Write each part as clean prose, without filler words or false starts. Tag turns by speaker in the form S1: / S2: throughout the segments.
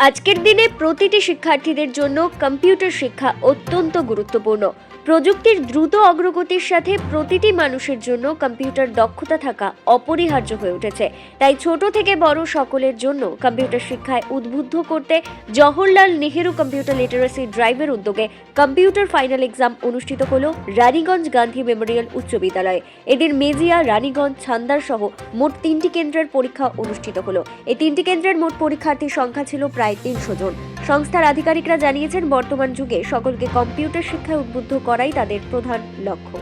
S1: আজকের দিনে প্রতিটি শিক্ষার্থীদের জন্য কম্পিউটার শিক্ষা অত্যন্ত গুরুত্বপূর্ণ। প্রযুক্তির দ্রুত অগ্রগতির সাথে প্রতিটি মানুষের জন্য কম্পিউটার দক্ষতা থাকা অপরিহার্য হয়ে উঠেছে। তাই ছোট থেকে বড় সকলের জন্য কম্পিউটার শিক্ষায় উদ্বুদ্ধ করতে জওহরলাল নেহেরু কম্পিউটার লিটারেসি ড্রাইভের উদ্যোগে কম্পিউটার ফাইনাল এক্সাম অনুষ্ঠিত হলো রানীগঞ্জ গান্ধী মেমোরিয়াল উচ্চ বিদ্যালয়ে। এদিন মেজিয়া, রানীগঞ্জ, ছান্দার সহ মোট 3টি কেন্দ্রের পরীক্ষা অনুষ্ঠিত হলো। এই 3টি কেন্দ্রের মোট পরীক্ষার্থীর সংখ্যা ছিল প্রায় 300 জন। সংস্থার আধিকারিকরা জানিয়েছেন, বর্তমান যুগে সকলকে কম্পিউটার শিক্ষায় উদ্বুদ্ধ করাই তাদের প্রধান লক্ষ্য।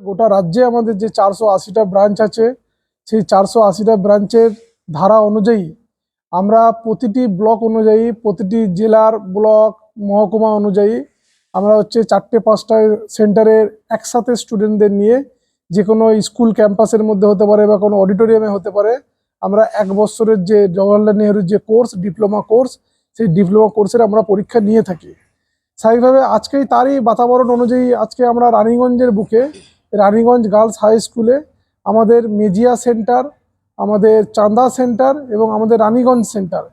S2: গোটা রাজ্যে আমাদের যে 480টা ব্রাঞ্চ আছে, সেই 480টা ব্রাঞ্চের ধারা অনুযায়ী আমরা প্রতিটি ব্লক অনুযায়ী, প্রতিটি জেলার ব্লক মহকুমা অনুযায়ী আমরা 4টে-5টা সেন্টারের একসাথে স্টুডেন্টদের নিয়ে যে কোনো স্কুল ক্যাম্পাসের মধ্যে হতে পারে বা কোনো অডিটোরিয়ামে হতে পারে, আমরা 1 বছরের যে জওহরলাল নেহেরুর যে কোর্স, ডিপ্লোমা কোর্স, সেই ডিপ্লোমা কোর্সের আমরা পরীক্ষা নিয়ে থাকি। স্বাভাবিকভাবে আজকেই তারই বাতাবরণ অনুযায়ী আজকে আমরা রানীগঞ্জের বুকে রানীগঞ্জ গার্লস হাই স্কুলে আমাদের মেজিয়া সেন্টার, আমাদের চান্দা সেন্টার এবং আমাদের রানীগঞ্জ সেন্টার,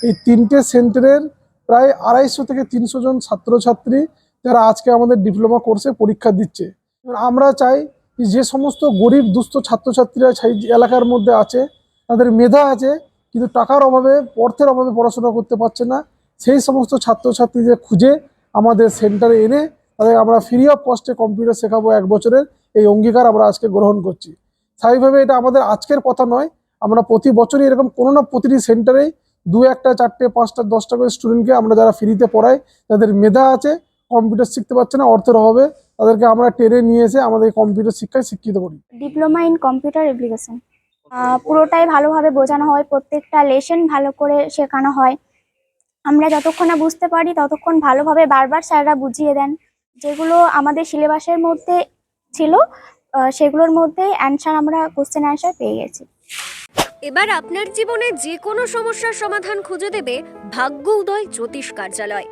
S2: এই 3টে সেন্টারের প্রায় 250 থেকে 300 জন ছাত্রছাত্রী যারা আজকে আমাদের ডিপ্লোমা কোর্সে পরীক্ষা দিচ্ছে। আমরা চাই যে সমস্ত গরিব দুস্থ ছাত্রছাত্রীরা সেই এলাকার মধ্যে আছে, তাদের মেধা আছে কিন্তু টাকার অভাবে, অর্থের অভাবে পড়াশোনা করতে পারছে না, সেই সমস্ত ছাত্রছাত্রীদের খুঁজে আমাদের সেন্টারে এনে তাদের আমরা ফ্রি অফ কস্টে কম্পিউটার শেখাবো 1 বছরের, এই অঙ্গীকার আমরা আজকে গ্রহণ করছি। স্বাভাবিকভাবে এটা আমাদের আজকের কথা নয়, আমরা প্রতি বছরই এরকম কোনো না প্রতিটি সেন্টারেই 2-1টা, 4টে, 5টা, 10টা করে স্টুডেন্টকে আমরা যারা ফ্রিতে পড়াই, তাদের মেধা আছে, কম্পিউটার শিখতে পারছে না অর্থের অভাবে, তাদেরকে আমরা টেনে নিয়ে এসে আমাদের কম্পিউটার শিক্ষায় শিক্ষিত করি।
S3: ডিপ্লোমা ইন কম্পিউটার অ্যাপ্লিকেশন পুরোটাই ভালোভাবে বোঝানো হয়, প্রত্যেকটা লেসন ভালো করে শেখানো হয়। আমরা যতক্ষণ না বুঝতে পারি ততক্ষণ ভালোভাবে বারবার স্যাররা বুঝিয়ে দেন। যেগুলো আমাদের সিলেবাসের মধ্যে ছিল সেগুলোর মধ্যে আমরা কোশ্চেন অ্যান্সার পেয়ে গেছি।
S1: এবার আপনার জীবনে যে কোনো সমস্যার সমাধান খুঁজে দেবে ভাগ্য উদয় জ্যোতিষ কার্যালয়।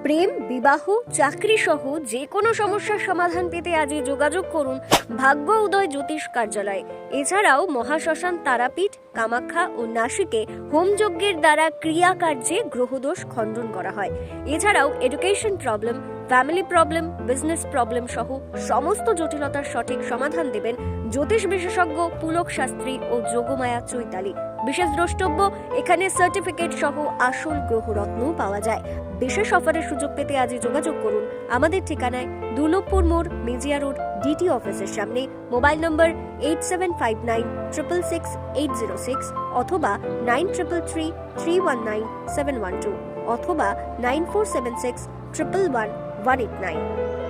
S1: প্রেম, বিবাহ, চাকরি সহ যে কোনো সমস্যার সমাধান পেতে আজই যোগাযোগ করুন ভাগ্য উদয় জ্যোতিষ কার্যালয়ে। এছাড়াও মহাশ্মশান, তারাপীঠ, কামাখ্যা ও নাসিকে হোম যজ্ঞের দ্বারা ক্রিয়াকার্যে গ্রহদোষ খণ্ডন করা হয়। এছাড়াও education problem, family problem, business problem সহ সমস্ত জটিলতার সঠিক সমাধান দেবেন জ্যোতিষ বিশেষজ্ঞ পুলক শাস্ত্রী ও যোগমায়া চৈতালি। বিশেষ দ্রষ্টব্য, এখানে সার্টিফিকেট সহ আসল গ্রহরত্নও পাওয়া যায়। বিশেষ অফারের সুযোগ পেতে আজই যোগাযোগ করুন আমাদের ঠিকানায় দুর্লভপুর মোড়, মেজিয়া রোড, ডিটি অফিসের সামনে। মোবাইল নম্বর 8759666806 অথবা 9333319712 অথবা 9476111189।